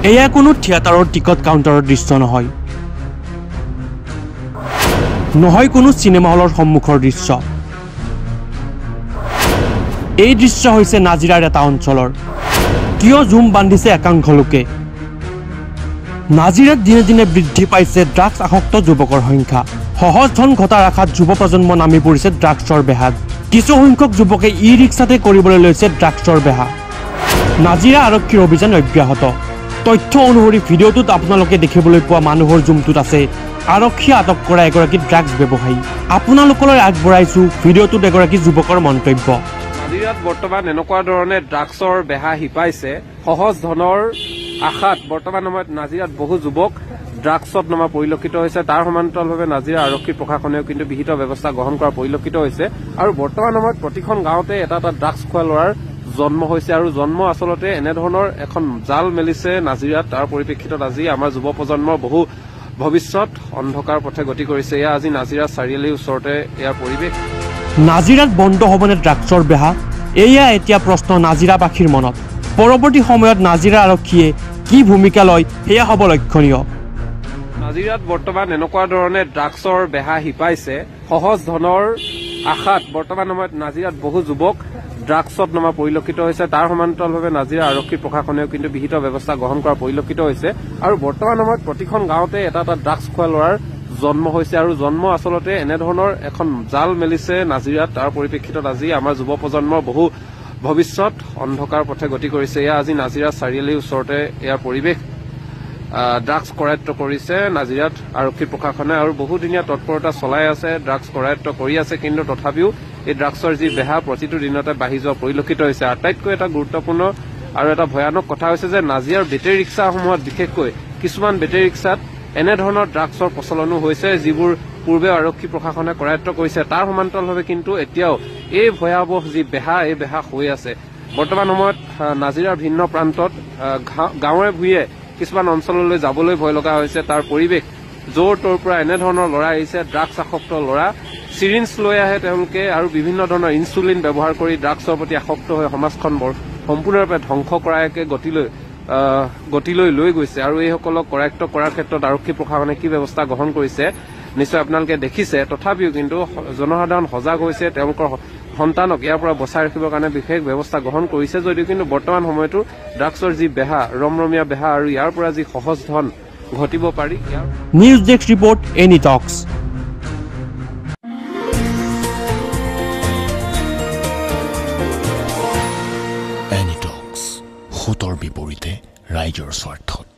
এয়া কোনো থিয়েটাৰৰ টিকট কাউণ্টাৰৰ দৃশ্য নহয় কোনো চিনেমা হলৰ সন্মুখৰ দৃশ্য এই দৃশ্য হৈছে নাজিৰাৰ এটা অঞ্চলৰ কিয় জুম বান্ধিছে একাংশ লোকে নাজিৰাত দিনে দিনে বৃদ্ধি পাইছে ড্ৰাগছ আসক্ত যুৱকৰ সংখ্যা সহজ ধন ঘটাৰ আশাত যুৱ প্ৰজন্ম নামি পৰিছে ড্ৰাগছৰ বেহাত কিছু সংখ্যক যুৱকে ই ৰিক্সাতে কৰিবলৈ লৈছে ড্ৰাগছৰ বেহা নাজিৰা আৰক্ষীৰ অভিযান অব্যাহত তথ্য অনুসৰি ভিডিঅ'টোত আপোনালোকে দেখিবলৈ পোৱা মানুহৰ জুমটোত আছে আৰক্ষীয়ে আটক কৰা এগৰাকী ড্ৰাগছ ব্যৱসায়ী আপোনালোকলৈ আগবঢ়াইছো ভিডিঅ'টোত এগৰাকী যুৱকৰ মন্তব্য নাজিৰাত বৰ্তমান এনেকুৱা ধৰণে ড্ৰাগছৰ বেহা হিপাইছে সহজ ধনৰ আশাত বৰ্তমান সময়ত নাজিৰাত বহু যুৱক ড্ৰাগছত নমা পৰিলক্ষিত হৈছে তাৰ সমান্তৰালভাৱে নাজিৰা আৰক্ষী প্ৰশাসনেও কিন্তু বিহিত ব্যৱস্থা গ্ৰহণ কৰা পৰিলক্ষিত হৈছে আৰু বৰ্তমান সময়ত প্ৰতিখন গাঁৱতে এটা ড্ৰাগছ খোৱা ল'ৰাৰ জন্ম হৈছে আৰু জন্ম আচলতে এনেধৰণৰ এখন জাল মেলিছে নাজিৰাত তাৰ পৰিপ্ৰেক্ষিতত আজি আমাৰ যুৱ প্ৰজন্মৰ বহু ভৱিষ্যত অন্ধকাৰ পথে গতি কৰিছে এয়া আজি নাজিৰা চাৰিআলিৰ ওচৰতে ইয়াৰ পৰিৱেশ নাজিৰাত বন্ধ হ'বনে ড্ৰাগছৰ বেহা এয়া এতিয়া প্ৰশ্ন নাজিৰাবাসীৰ মনত পৰৱৰ্তী সময়ত নাজিৰা আৰক্ষীয়ে কি ভূমিকা লয় সেয়া হ'ব লক্ষণীয় নাজিৰাত বৰ্তমান এনেকুৱা ধৰণে ড্ৰাগছৰ বেহা হিপাইছে সহজ ধনৰ আশাত বৰ্তমান সময়ত নাজিৰাত বহু যুৱক ড্ৰাগছত নমা পৰিলক্ষিত হৈছে তাৰ সমান্তৰালভাৱে নাজিৰা আৰক্ষী প্ৰশাসনেও কিন্তু বিহিত ব্যৱস্থা গ্ৰহণ কৰা পৰিলক্ষিত হৈছে আৰু বৰ্তমান সময়ত প্ৰতিখন গাঁৱতে এটা ড্ৰাগছ খোৱা ল'ৰাৰ জন্ম হৈছে আৰু জন্ম আচলতে এনেধৰণৰ এখন জাল মেলিছে নাজিৰাত তাৰ পৰিপ্ৰেক্ষিতত আজি আমাৰ যুৱ প্ৰজন্মৰ বহু ভৱিষ্যত অন্ধকাৰ পথে গতি কৰিছে এয়া আজি নাজিৰা চাৰিআলিৰ ওচৰতে ইয়াৰ পৰিৱেশ ড্ৰাগছ কৰায়ত্ব কৰিছে নাজিৰাত আৰক্ষী প্ৰশাসনে আৰু বহুদিনীয়া তৎপৰতা চলাই আছে ড্ৰাগছ কৰায়ত্ব কৰি আছে কিন্তু তথাপিও এই ড্ৰাগছৰ যি বেহা প্ৰতিটো দিনতে বাঢ়ি যোৱা পৰিলক্ষিত হৈছে আটাইতকৈ এটা গুৰুত্বপূৰ্ণ আৰু এটা ভয়ানক কথা হৈছে যে নাজিৰাৰ বেটেৰী ৰিক্সাসমূহত বিশেষকৈ কিছুমান বেটেৰী ৰিক্সাত এনেধৰণৰ ড্ৰাগছৰ প্ৰচলনো হৈছে যিবোৰ পূৰ্বে আৰক্ষী প্ৰশাসনে কৰায়ত্ব কৰিছে তাৰ সমান্তৰালভাৱে কিন্তু এতিয়াও এই ভয়াৱহ যি বেহা এই বেহা হৈ আছে বৰ্তমান সময়ত নাজিৰাৰ ভিন্ন প্ৰান্তত গাঁৱে ভূঞে কিছুমান অঞ্চললৈ যাবলৈ ভয় লগা হৈছে তাৰ পৰিৱেশ য'ৰ ত'ৰ পৰা এনেধৰণৰ ল'ৰা আহিছে ড্ৰাগছ আসক্ত ল'ৰা চিৰিঞ্জ লৈ আহে তেওঁলোকে আৰু বিভিন্ন ধৰণৰ ইনচুলিন ব্যৱহাৰ কৰি ড্ৰাগছৰ প্ৰতি আসক্ত হৈ সমাজখন সম্পূৰ্ণৰূপে ধ্বংস কৰাকে গতিলৈ লৈ গৈছে আৰু এইসকলক কৰায়ত্ব কৰাৰ ক্ষেত্ৰত আৰক্ষী প্ৰশাসনে কি ব্যৱস্থা গ্ৰহণ কৰিছে নিশ্চয় আপোনালোকে দেখিছে তথাপিও কিন্তু জনসাধাৰণ সজাগ হৈছে তেওঁলোকৰ সন্তানক ইয়াৰ পৰা বচাই ৰাখিবৰ কাৰণে বিশেষ ব্যৱস্থা গ্ৰহণ কৰিছে যদিও কিন্তু বৰ্তমান সময়তো ড্ৰাগছৰ যি বেহা ৰমৰমীয়া বেহা আৰু ইয়াৰ পৰা যি সহজ ধন ঘটিব পাৰি নিউজ ডেস্ক ৰিপৰ্ট এনি টক্স এনি টক্স সতৰ বিপৰীতে ৰাইজৰ স্বাৰ্থত